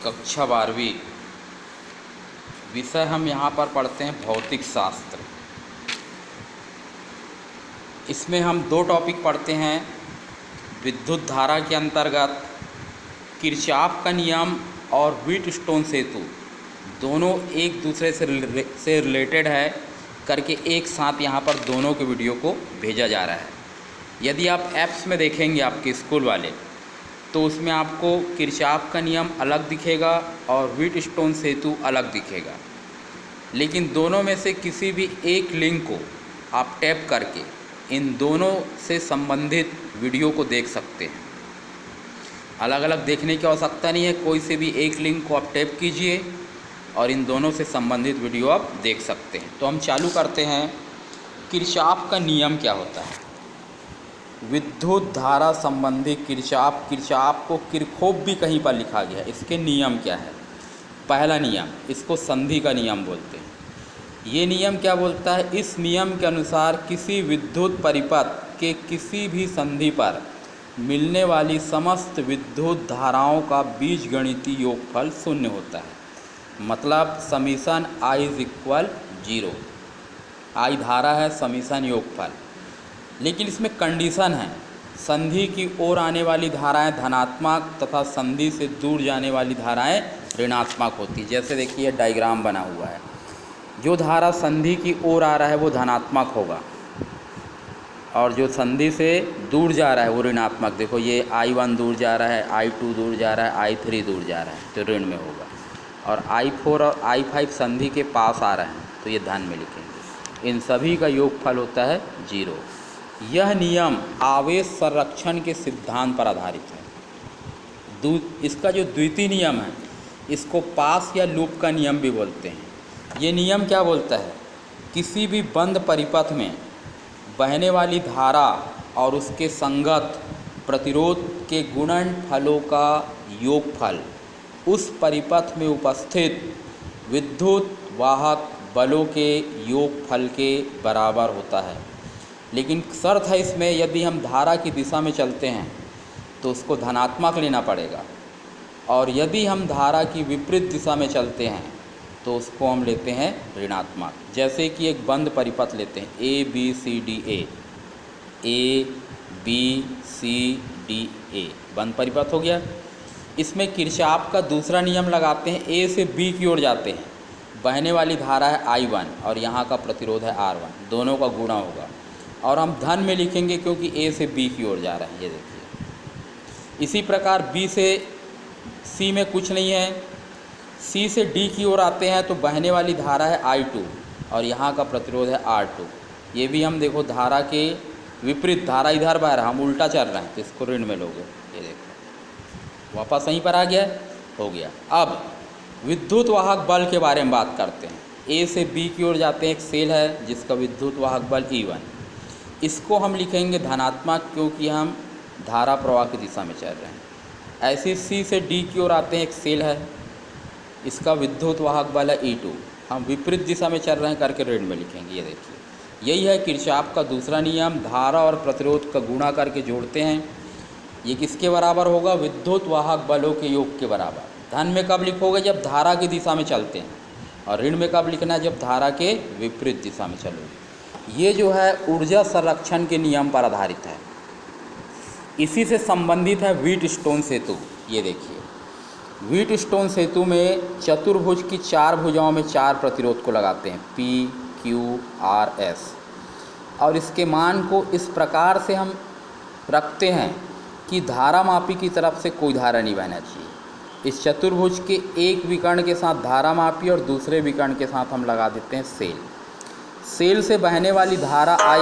कक्षा 12वीं। विषय हम यहाँ पर पढ़ते हैं भौतिक शास्त्र। इसमें हम दो टॉपिक पढ़ते हैं। विद्युत धारा के अंतर्गत किरचॉफ का नियम और व्हीटस्टोन सेतु, दोनों एक दूसरे से रिलेटेड है करके एक साथ यहाँ पर दोनों के वीडियो को भेजा जा रहा है। यदि आप ऐप्स में देखेंगे आपके स्कूल वाले, तो उसमें आपको किरचॉफ का नियम अलग दिखेगा और व्हीटस्टोन सेतु अलग दिखेगा। लेकिन दोनों में से किसी भी एक लिंक को आप टैप करके इन दोनों से संबंधित वीडियो को देख सकते हैं। अलग अलग देखने की आवश्यकता नहीं है, कोई से भी एक लिंक को आप टैप कीजिए और इन दोनों से संबंधित वीडियो आप देख सकते हैं। तो हम चालू करते हैं। किरचॉफ का नियम क्या होता है? विद्युत धारा संबंधी किरचॉफ को किरचॉफ भी कहीं पर लिखा गया है। इसके नियम क्या है? पहला नियम, इसको संधि का नियम बोलते हैं। ये नियम क्या बोलता है? इस नियम के अनुसार किसी विद्युत परिपथ के किसी भी संधि पर मिलने वाली समस्त विद्युत धाराओं का बीजगणितीय योगफल शून्य होता है। मतलब summation I is equal 0। I धारा है, समीशन योगफल। लेकिन इसमें कंडीशन है, संधि की ओर आने वाली धाराएं धनात्मक तथा संधि से दूर जाने वाली धाराएं ऋणात्मक होती। जैसे देखिए डायग्राम बना हुआ है, जो धारा संधि की ओर आ रहा है वो धनात्मक होगा और जो संधि से दूर जा रहा है वो ऋणात्मक। देखो ये I1 दूर जा रहा है, I2 दूर जा रहा है, I3 दूर जा रहा है तो ऋण में होगा, और I4 और I5 संधि के पास आ रहे हैं तो ये धन में लिखेंगे। इन सभी का योगफल होता है 0। यह नियम आवेश संरक्षण के सिद्धांत पर आधारित है। इसका जो द्वितीय नियम है, इसको पास या लूप का नियम भी बोलते हैं। ये नियम क्या बोलता है? किसी भी बंद परिपथ में बहने वाली धारा और उसके संगत प्रतिरोध के गुणनफलों का योगफल उस परिपथ में उपस्थित विद्युत वाहक बलों के योगफल के बराबर होता है। लेकिन शर्त है इसमें, यदि हम धारा की दिशा में चलते हैं तो उसको धनात्मक लेना पड़ेगा, और यदि हम धारा की विपरीत दिशा में चलते हैं तो उसको हम लेते हैं ऋणात्मक। जैसे कि एक बंद परिपथ लेते हैं ABCDA, ABCDA बंद परिपथ हो गया। इसमें किरचॉफ का दूसरा नियम लगाते हैं। A से B की ओर जाते हैं, बहने वाली धारा है I1 और यहाँ का प्रतिरोध है R1, दोनों का गुणा होगा और हम धन में लिखेंगे क्योंकि A से B की ओर जा रहा है। ये देखिए। इसी प्रकार B से C में कुछ नहीं है, C से D की ओर आते हैं तो बहने वाली धारा है I2 और यहाँ का प्रतिरोध है R2। ये भी हम देखो धारा के विपरीत, धारा इधर बह रहा, हम उल्टा चल रहे हैं तो इसको ऋण में लोगे। ये देखो वापस यहीं पर आ गया, हो गया। अब विद्युत वाहक बल के बारे में बात करते हैं। A से B की ओर जाते हैं, एक सेल है जिसका विद्युत वाहक बल E1। इसको हम लिखेंगे धनात्मक क्योंकि हम धारा प्रवाह की दिशा में चल रहे हैं। ऐसे C से D की ओर आते हैं, एक सेल है, इसका विद्युत वाहक बल है E2। हम विपरीत दिशा में चल रहे हैं करके ऋण में लिखेंगे। ये देखिए, यही है किरचॉफ का दूसरा नियम। धारा और प्रतिरोध का गुणा करके जोड़ते हैं। ये किसके बराबर होगा? विद्युत वाहक बलों के योग के बराबर। धन में कब लिखोगे? जब धारा की दिशा में चलते हैं, और ऋण में कब लिखना है? जब धारा के विपरीत दिशा में चलोगे। ये जो है ऊर्जा संरक्षण के नियम पर आधारित है। इसी से संबंधित है व्हीटस्टोन सेतु। ये देखिए, व्हीटस्टोन सेतु में चतुर्भुज की 4 भुजाओं में 4 प्रतिरोध को लगाते हैं, P, Q, R, S, और इसके मान को इस प्रकार से हम रखते हैं कि धारा मापी की तरफ से कोई धारा नहीं बहना चाहिए। इस चतुर्भुज के एक विकर्ण के साथ धारा मापी और दूसरे विकर्ण के साथ हम लगा देते हैं सेल। सेल से बहने वाली धारा I